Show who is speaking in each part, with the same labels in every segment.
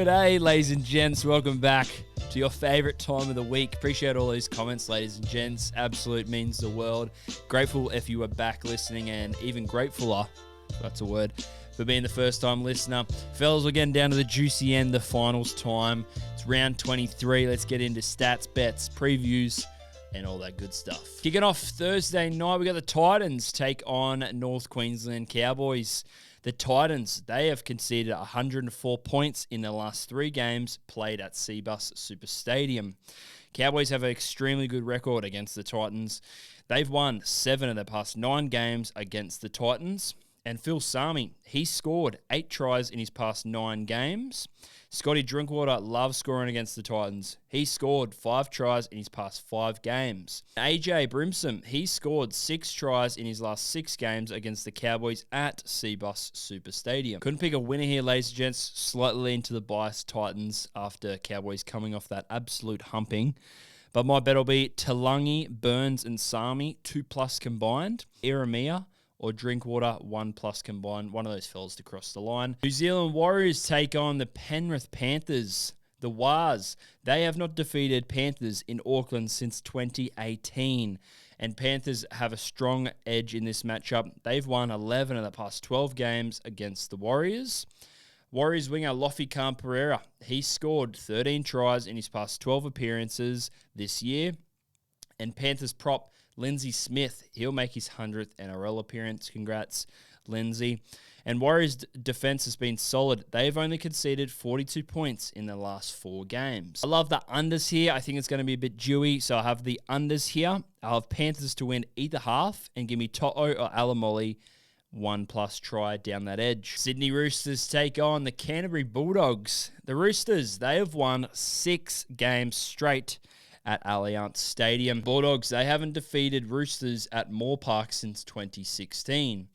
Speaker 1: Good day, ladies and gents. Welcome back to your favorite time of the week. Appreciate all those comments, ladies and gents. Absolute means the world. Grateful if you are back listening, and even gratefuler, if that's a word, for being the first time listener. Fellas, we're getting down to the juicy end, the finals time. It's round 23. Let's get into stats, bets, previews, and all that good stuff. Kicking off Thursday night, we got the Titans take on North Queensland Cowboys. The Titans, they have conceded 104 points in the last 3 games played at Cbus Super Stadium. Cowboys have an extremely good record against the Titans. They've won 7 of their past 9 games against the Titans. And Phil Sami, he scored 8 tries in his past 9 games. Scotty Drinkwater loves scoring against the Titans. He scored 5 tries in his past 5 games. AJ Brimson, he scored 6 tries in his last 6 games against the Cowboys at Cbus Super Stadium. Couldn't pick a winner here, ladies and gents. Slightly into the bias Titans after Cowboys coming off that absolute humping. But my bet will be Talangi, Burns, and Sami, 2+ combined. Iramia or Drinkwater, 1+ combined. One of those fellas to cross the line. New Zealand Warriors take on the Penrith Panthers. The Wars, they have not defeated Panthers in Auckland since 2018. And Panthers have a strong edge in this matchup. They've won 11 of the past 12 games against the Warriors. Warriors winger Lofi Khan Pereira, he scored 13 tries in his past 12 appearances this year. And Panthers prop Lindsay Smith, he'll make his 100th NRL appearance. Congrats, Lindsay. And Warriors' defense has been solid. They've only conceded 42 points in the last 4 games. I love the unders here. I think it's going to be a bit dewy, so I have the unders here. I'll have Panthers to win either half and give me To'o or Alamoli 1+ try down that edge. Sydney Roosters take on the Canterbury Bulldogs. The Roosters, they have won 6 games straight at Allianz Stadium. Bulldogs, they haven't defeated Roosters at Moore Park since 2016.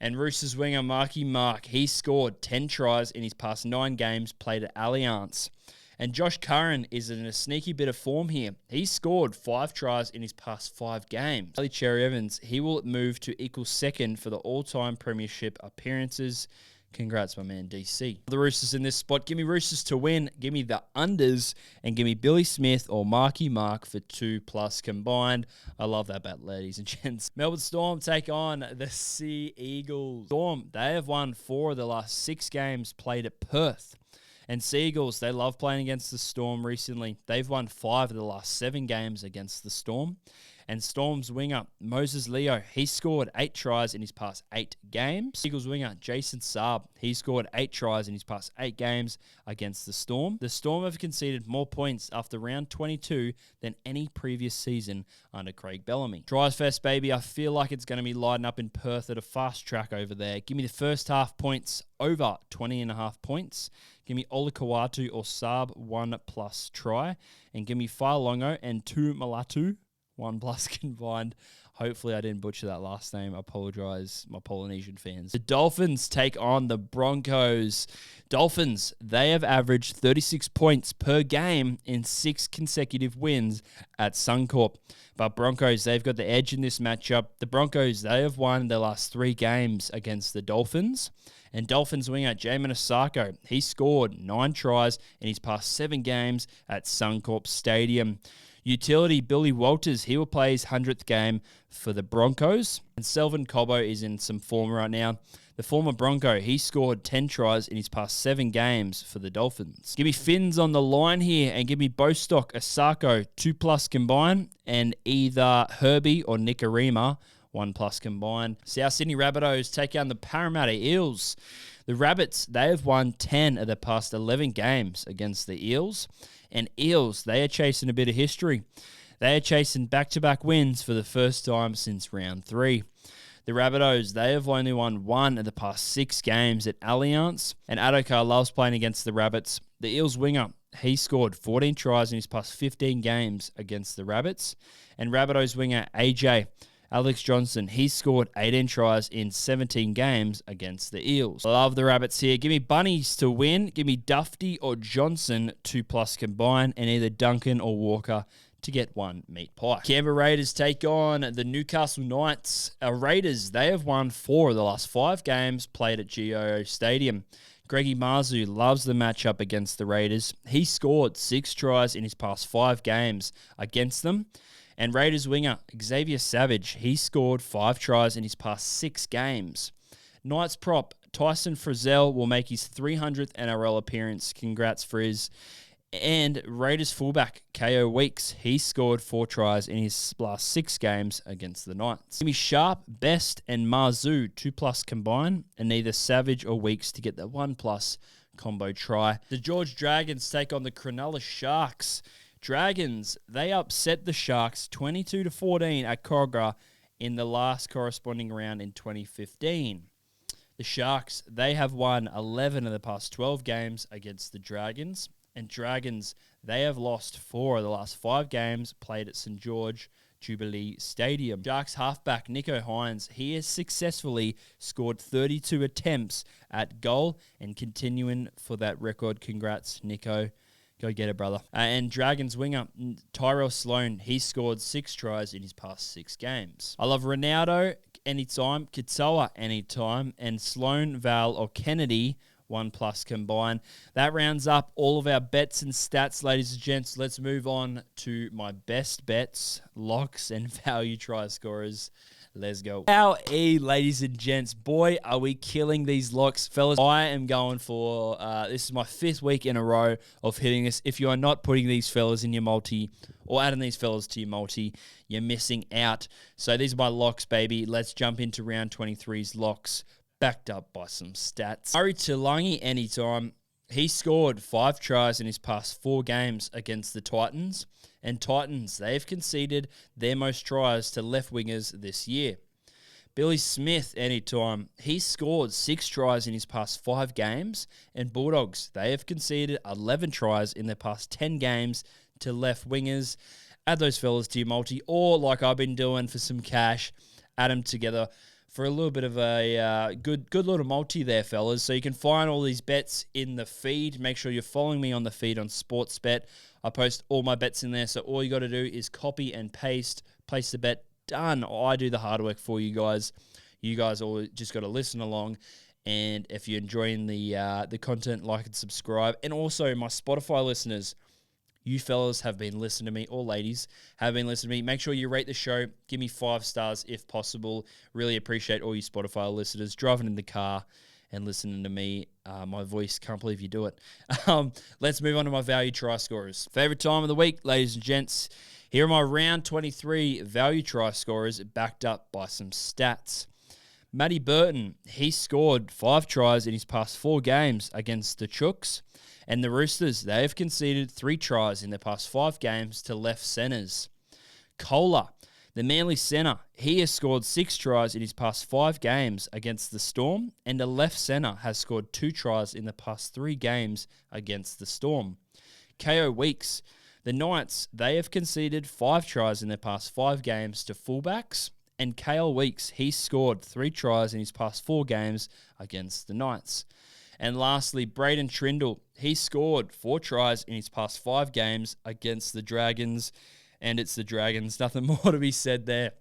Speaker 1: And Roosters winger Marky Mark, he scored 10 tries in his past 9 games played at Allianz. And Josh Curran is in a sneaky bit of form here. He scored 5 tries in his past 5 games. Charlie Cherry Evans, he will move to equal second for the all-time premiership appearances. Congrats, my man, DC. The Roosters in this spot. Give me Roosters to win. Give me the unders. And give me Billy Smith or Marky Mark for 2+ combined. I love that bet, ladies and gents. Melbourne Storm take on the Sea Eagles. Storm, they have won 4 of the last 6 games played at Perth. And Sea Eagles, they love playing against the Storm recently. They've won 5 of the last 7 games against the Storm. And Storm's winger, Moses Leo, he scored 8 tries in his past 8 games. Eagles winger, Jason Saab, he scored 8 tries in his past 8 games against the Storm. The Storm have conceded more points after round 22 than any previous season under Craig Bellamy. Tries Fest, baby. I feel like it's going to be lighting up in Perth at a fast track over there. Give me the first half points over 20.5 points. Give me Olakawatu or Saab 1+ try. And give me Failongo and Tu Malatu 1+ combined. Hopefully I didn't butcher that last name. I apologize, my Polynesian fans. The Dolphins take on the Broncos. Dolphins, they have averaged 36 points per game in 6 consecutive wins at Suncorp. But Broncos, they've got the edge in this matchup. The Broncos, they have won their last 3 games against the Dolphins. And Dolphins winger Jamin Osako, he scored 9 tries in his past 7 games at Suncorp Stadium. Utility Billy Walters, he will play his 100th game for the Broncos. And Selvin Cobbo is in some form right now. The former Bronco, he scored 10 tries in his past 7 games for the Dolphins. Give me Finns on the line here and give me Bostock, Osako, 2+ combined, and either Herbie or Nicarima, 1+ combined. South Sydney Rabbitohs take down the Parramatta Eels. The Rabbits, they have won 10 of the past 11 games against the Eels. And Eels, they are chasing a bit of history. They are chasing back-to-back wins for the first time since round 3. The Rabbitohs, they have only won 1 of the past 6 games at Allianz. And Adokar loves playing against the Rabbits. The Eels winger, he scored 14 tries in his past 15 games against the Rabbits. And Rabbitohs winger AJ, Alex Johnson, he scored 18 tries in 17 games against the Eels. I love the Rabbits here. Give me Bunnies to win. Give me Dufty or Johnson, 2+ combined, and either Duncan or Walker to get 1 meat pie. Canberra Raiders take on the Newcastle Knights. Raiders, they have won 4 of the last 5 games played at GIO Stadium. Greggy Marzu loves the matchup against the Raiders. He scored 6 tries in his past 5 games against them. And Raiders winger Xavier Savage, he scored 5 tries in his past 6 games. Knights prop Tyson Frizzell will make his 300th NRL appearance. Congrats, Frizz. And Raiders fullback KO Weeks, he scored 4 tries in his last 6 games against the Knights. Jimmy Sharp, Best, and Marzu 2+ combine, and neither Savage or Weeks to get the 1+ combo try. The George Dragons take on the Cronulla Sharks. Dragons, they upset the Sharks 22-14 at Kogarah in the last corresponding round in 2015. The Sharks, they have won 11 of the past 12 games against the Dragons. And Dragons, they have lost 4 of the last 5 games played at St. George Jubilee Stadium. Sharks halfback Nico Hines, he has successfully scored 32 attempts at goal and continuing for that record. Congrats, Nico. Go get it, brother. And Dragons winger Tyrell Sloan, he scored 6 tries in his past 6 games. I love Ronaldo anytime, Katoa anytime, and Sloan, Val, or Kennedy 1+ combine. That rounds up all of our bets and stats, ladies and gents. Let's move on to my best bets, locks, and value try scorers. Let's go. Ladies and gents. Boy, are we killing these locks. Fellas, I am going for, this is my 5th week in a row of hitting this. If you are not putting these fellas in your multi or adding these fellas to your multi, you're missing out. So these are my locks, baby. Let's jump into round 23's locks, backed up by some stats. Murray Talangi anytime. He scored 5 tries in his past 4 games against the Titans. And Titans, they've conceded their most tries to left wingers this year. Billy Smith anytime. He scored 6 tries in his past 5 games. And Bulldogs, they have conceded 11 tries in their past 10 games to left wingers. Add those fellas to your multi, or like I've been doing for some cash, add them together for a little bit of a good little multi there, fellas. So you can find all these bets in the feed. Make sure you're following me on the feed on Sportsbet. I post all my bets in there, so all you got to do is copy and paste, place the bet, done. I do the hard work for you guys. You guys all just got to listen along. And if you're enjoying the content, like and subscribe. And also my Spotify listeners, you fellas have been listening to me, or ladies have been listening to me. Make sure you rate the show. Give me 5 stars if possible. Really appreciate all you Spotify listeners driving in the car and listening to me. My voice, can't believe you do it. Let's move on to my value try scorers. Favorite time of the week, ladies and gents. Here are my round 23 value try scorers backed up by some stats. Matty Burton, he scored 5 tries in his past 4 games against the Chooks. And the Roosters, they have conceded 3 tries in their past 5 games to left centres. Kohler, the Manly centre, he has scored 6 tries in his past 5 games against the Storm, and the left centre has scored 2 tries in the past 3 games against the Storm. KO Weeks, the Knights, they have conceded 5 tries in their past 5 games to fullbacks, and Kale Weeks, he scored 3 tries in his past 4 games against the Knights. And lastly, Braden Trindle, he scored 4 tries in his past 5 games against the Dragons, and it's the Dragons. Nothing more to be said there.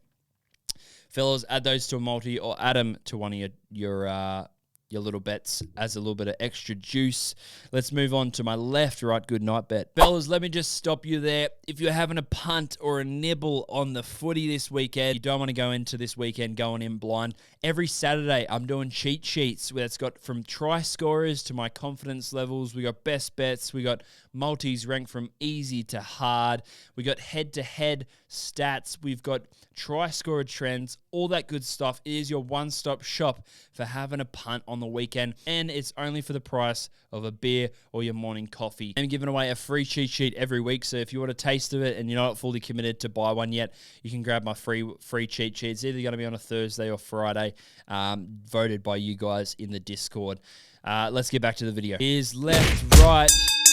Speaker 1: Fellas, add those to a multi or add them to one of your little bets as a little bit of extra juice. Let's move on to my left, right, good night bet. Fellas, let me just stop you there. If you're having a punt or a nibble on the footy this weekend, you don't want to go into this weekend going in blind. Every Saturday, I'm doing cheat sheets where it's got from Tryscorers to my confidence levels. We got best bets. We got multis ranked from easy to hard. We got head-to-head stats. We've got Tryscorer trends, all that good stuff. It is your one-stop shop for having a punt on the weekend, and it's only for the price of a beer or your morning coffee. I'm giving away a free cheat sheet every week, so if you want a taste of it and you're not fully committed to buy one yet, you can grab my free cheat sheet. It's either going to be on a Thursday or Friday, voted by you guys in the Discord. Let's get back to the video. Here's left, right,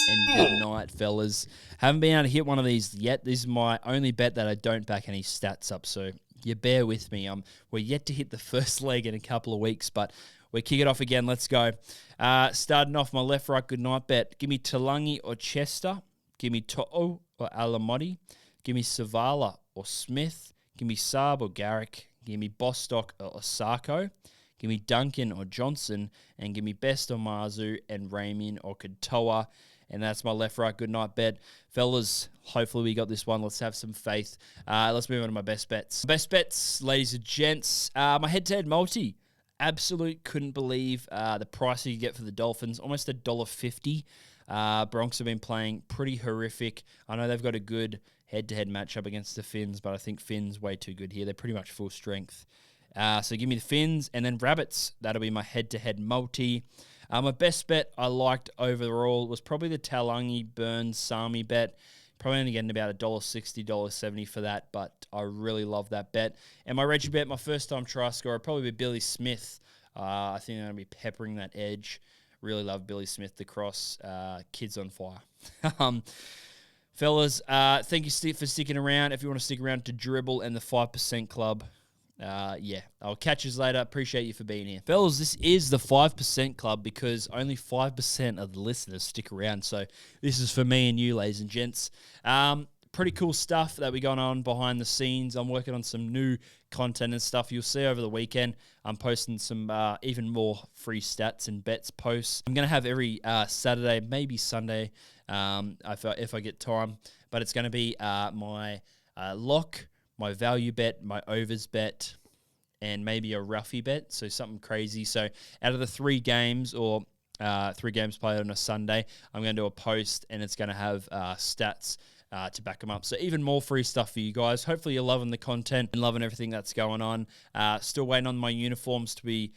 Speaker 1: and good night, fellas. Haven't been able to hit one of these yet. This is my only bet that I don't back any stats up, so you bear with me. We're yet to hit the first leg in a couple of weeks, but we kick it off again. Let's go. Starting off my left, right, good night bet. Give me Talangi or Chester. Give me To'o or Alamotti. Give me Savala or Smith. Give me Saab or Garrick. Give me Bostock or Osako. Give me Duncan or Johnson, and give me Best or Mazu and Raymond or Katoa. And that's my left-right Goodnight bet. Fellas, hopefully we got this one. Let's have some faith. Let's move on to my best bets. Best bets, ladies and gents. My head-to-head multi. Absolute couldn't believe the price you get for the Dolphins. Almost $1.50. Broncos have been playing pretty horrific. I know they've got a good head-to-head matchup against the Finns, but I think Finns way too good here. They're pretty much full strength. So give me the Finns and then Rabbits. That'll be my head-to-head multi. My best bet I liked overall was probably the Talangi Burns Sami bet. Probably only getting about $1.60, $1.70 for that, but I really love that bet. And my Reggie bet, my first-time try scorer, probably be Billy Smith. I think I'm going to be peppering that edge. Really love Billy Smith, the cross. Kids on fire. Fellas, thank you for sticking around. If you want to stick around to Dribble and the 5% Club, I'll catch you later. Appreciate you for being here. Fellas, this is the 5% Club because only 5% of the listeners stick around. So this is for me and you, ladies and gents. Pretty cool stuff that we got on behind the scenes. I'm working on some new content and stuff you'll see over the weekend. I'm posting some even more free stats and bets posts. I'm going to have every Saturday, maybe Sunday, if I get time. But it's going to be my lock, my value bet, my overs bet, and maybe a roughie bet, so something crazy. So out of the 3 games or 3 games played on a Sunday, I'm going to do a post, and it's going to have stats to back them up. So even more free stuff for you guys. Hopefully you're loving the content and loving everything that's going on. Still waiting on my uniforms to be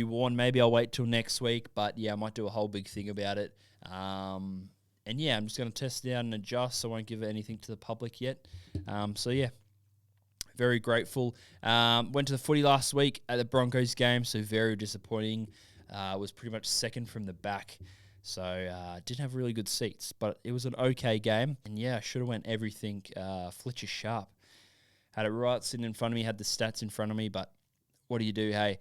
Speaker 1: worn. Maybe I'll wait till next week, but yeah, I might do a whole big thing about it. And yeah, I'm just going to test it out and adjust. So I won't give anything to the public yet. So yeah. Very grateful. Went to the footy last week at the Broncos game, so very disappointing. Was pretty much second from the back, so didn't have really good seats, but it was an okay game. And yeah, I should have went everything Fletcher sharp. Had it right sitting in front of me, had the stats in front of me, but what do you do, hey?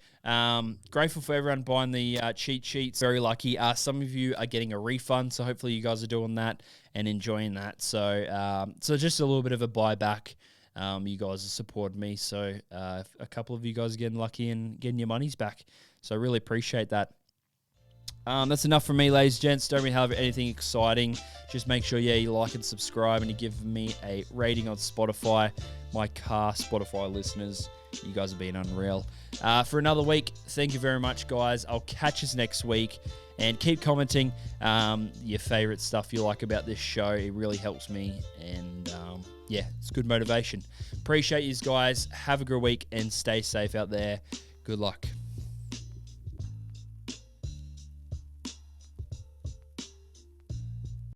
Speaker 1: Grateful for everyone buying the cheat sheets. Very lucky. Some of you are getting a refund, so hopefully you guys are doing that and enjoying that. So just a little bit of a buyback. You guys have supported me, so a couple of you guys are getting lucky and getting your monies back. So I really appreciate that. That's enough from me, ladies and gents. Don't really have anything exciting. Just make sure, you like and subscribe, and you give me a rating on Spotify. My Spotify listeners, you guys have been unreal. For another week, thank you very much, guys. I'll catch us next week. And keep commenting your favorite stuff you like about this show. It really helps me. And it's good motivation. Appreciate you guys. Have a good week and stay safe out there. Good luck.